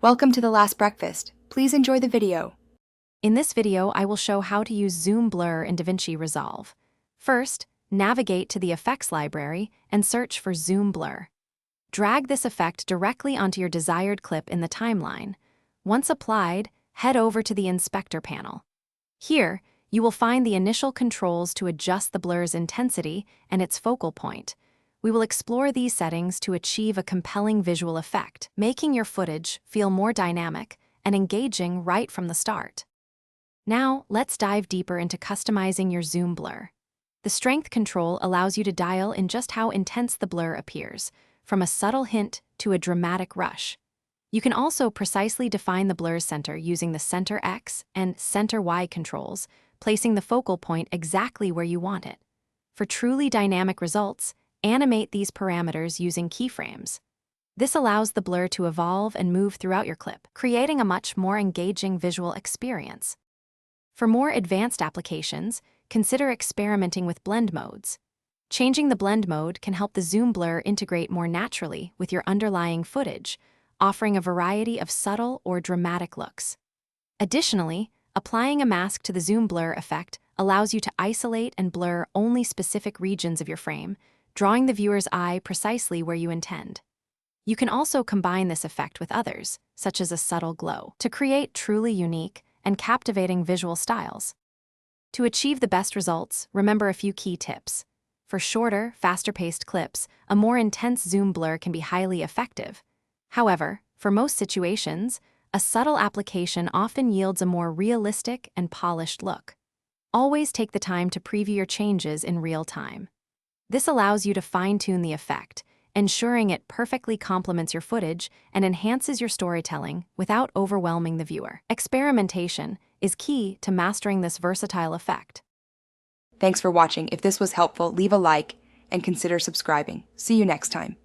Welcome to The Last Breakfast. Please enjoy the video. In this video, I will show how to use Zoom Blur in DaVinci Resolve. First, navigate to the Effects library and search for Zoom Blur. Drag this effect directly onto your desired clip in the timeline. Once applied, head over to the Inspector panel. Here, you will find the initial controls to adjust the blur's intensity and its focal point. We will explore these settings to achieve a compelling visual effect, making your footage feel more dynamic and engaging right from the start. Now, let's dive deeper into customizing your zoom blur. The strength control allows you to dial in just how intense the blur appears, from a subtle hint to a dramatic rush. You can also precisely define the blur's center using the Center X and Center Y controls, placing the focal point exactly where you want it. For truly dynamic results, animate these parameters using keyframes. This allows the blur to evolve and move throughout your clip, creating a much more engaging visual experience. For more advanced applications, consider experimenting with blend modes. Changing the blend mode can help the zoom blur integrate more naturally with your underlying footage, offering a variety of subtle or dramatic looks. Additionally, applying a mask to the zoom blur effect allows you to isolate and blur only specific regions of your frame, drawing the viewer's eye precisely where you intend. You can also combine this effect with others, such as a subtle glow, to create truly unique and captivating visual styles. To achieve the best results, remember a few key tips. For shorter, faster-paced clips, a more intense zoom blur can be highly effective. However, for most situations, a subtle application often yields a more realistic and polished look. Always take the time to preview your changes in real time. This allows you to fine-tune the effect, ensuring it perfectly complements your footage and enhances your storytelling without overwhelming the viewer. Experimentation is key to mastering this versatile effect. Thanks for watching. If this was helpful, leave a like and consider subscribing. See you next time.